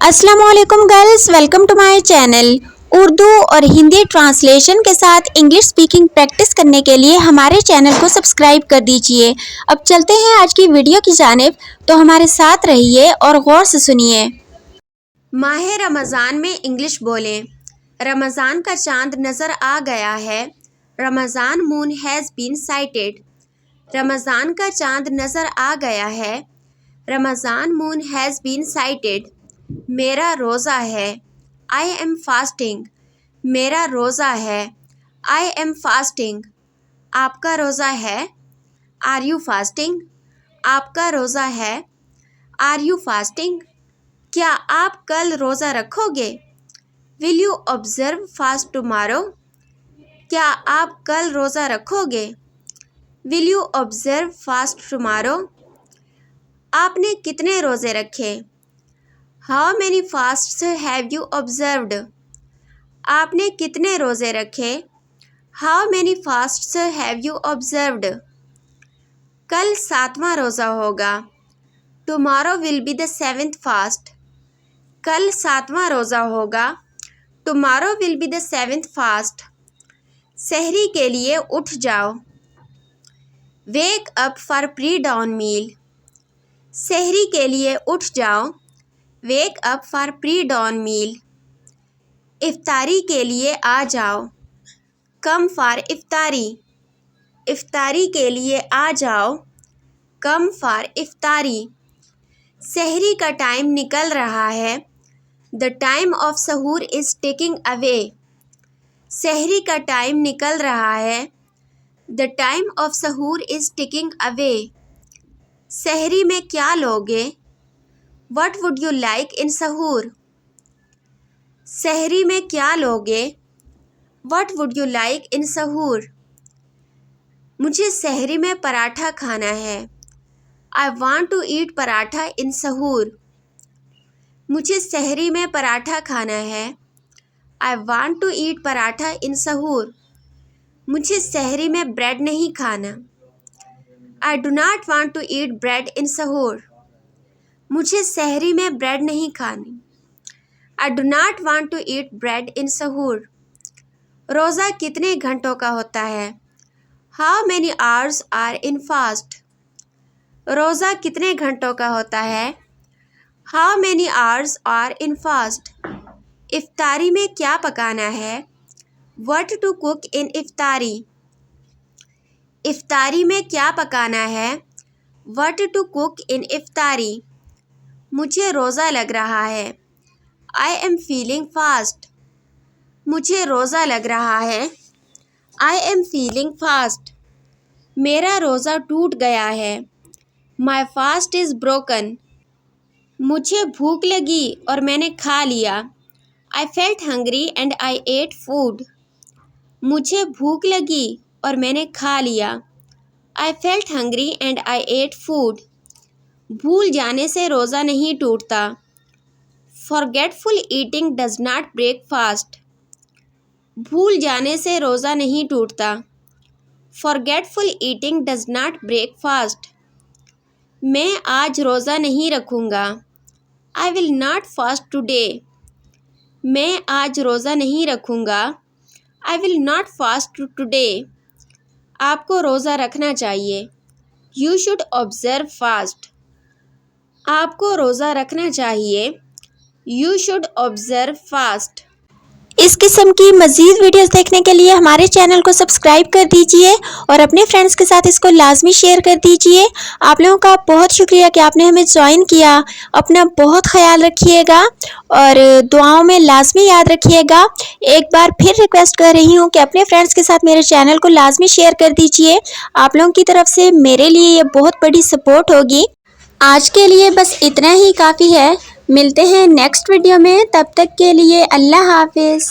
السلام علیکم girls, welcome to my channel. Urdu اور ہندی ٹرانسلیشن کے ساتھ انگلش سپیکنگ پریکٹس کرنے کے لیے ہمارے چینل کو سبسکرائب کر دیجئے۔ اب چلتے ہیں آج کی ویڈیو کی جانب، تو ہمارے ساتھ رہیے اور غور سے سنیے۔ ماہ رمضان میں انگلش بولیں۔ رمضان کا چاند نظر آ گیا ہے۔ رمضان مون ہیز بین سائٹڈ۔ رمضان کا چاند نظر آ گیا ہے۔ رمضان مون ہیز بین سائٹڈ۔ میرا روزہ ہے۔ I am fasting۔ میرا روزہ ہے۔ I am fasting۔ آپ کا روزہ ہے۔ Are you fasting؟ آپ کا روزہ ہے۔ Are you fasting؟ کیا آپ کل روزہ رکھو گے؟ Will you observe fast tomorrow؟ کیا آپ کل روزہ رکھو گے؟ Will you observe fast tomorrow؟ آپ نے کتنے روزے رکھے؟ How many fasts have you observed؟ آپ نے کتنے روزے رکھے؟ How many fasts have you observed؟ کل 7واں روزہ ہوگا۔ Tomorrow will be the 7th fast۔ کل 7واں روزہ ہوگا۔ Tomorrow will be the 7th fast۔ سحری کے لیے اٹھ جاؤ۔ Wake up for pre-dawn meal۔ سحری کے لیے اٹھ جاؤ۔ Wake up for pre-dawn meal۔ افطاری کے لیے آ جاؤ۔ Come for افطاری۔ افطاری کے لیے آ جاؤ۔ Come for افطاری۔ سحری کا ٹائم نکل رہا ہے۔ The time of سحور is ticking away۔ سحری کا ٹائم نکل رہا ہے۔ The time of سحور is ticking away۔ سحری میں کیا لوگے؟ What would you like in سحور؟ سحری میں کیا لوگے؟ What would you like in سحور؟ مجھے سحری میں پراٹھا کھانا ہے۔ I want to eat paratha in سحور۔ مجھے سحری میں پراٹھا کھانا ہے۔ I want to eat paratha in سحور۔ مجھے سحری میں بریڈ نہیں کھانا۔ I do not want to eat bread in سحور۔ مجھے سحری میں بریڈ نہیں کھانی۔ I do not want to eat bread in سحور۔ روزہ کتنے گھنٹوں کا ہوتا ہے؟ How many hours are in fast؟ روزہ کتنے گھنٹوں کا ہوتا ہے؟ How many hours are in fast؟ افطاری میں کیا پکانا ہے؟ What to cook in افطاری؟ افطاری میں کیا پکانا ہے؟ What to cook in افطاری؟ مجھے روزہ لگ رہا ہے۔ I am feeling fast۔ مجھے روزہ لگ رہا ہے۔ I am feeling fast۔ میرا روزہ ٹوٹ گیا ہے۔ My fast is broken۔ مجھے بھوک لگی اور میں نے کھا لیا۔ I felt hungry and I ate food۔ مجھے بھوک لگی اور میں نے کھا لیا۔ I felt hungry and I ate food۔ بھول جانے سے روزہ نہیں ٹوٹتا۔ Forgetful eating does not break fast۔ بھول جانے سے روزہ نہیں ٹوٹتا۔ Forgetful eating does not break fast۔ میں آج روزہ نہیں رکھوں گا۔ I will not fast today۔ میں آج روزہ نہیں رکھوں گا۔ I will not fast today۔ آپ کو روزہ رکھنا چاہیے۔ You should observe fast۔ آپ کو روزہ رکھنا چاہیے۔ You should observe fast۔ اس قسم کی مزید ویڈیوز دیکھنے کے لیے ہمارے چینل کو سبسکرائب کر دیجئے اور اپنے فرینڈز کے ساتھ اس کو لازمی شیئر کر دیجئے۔ آپ لوگوں کا بہت شکریہ کہ آپ نے ہمیں جوائن کیا۔ اپنا بہت خیال رکھیے گا اور دعاؤں میں لازمی یاد رکھیے گا۔ ایک بار پھر ریکویسٹ کر رہی ہوں کہ اپنے فرینڈز کے ساتھ میرے چینل کو لازمی شیئر کر دیجئے۔ آپ لوگوں کی طرف سے میرے لیے یہ بہت بڑی سپورٹ ہوگی۔ آج کے لیے بس اتنا ہی کافی ہے۔ ملتے ہیں نیکسٹ ویڈیو میں، تب تک کے لیے اللہ حافظ۔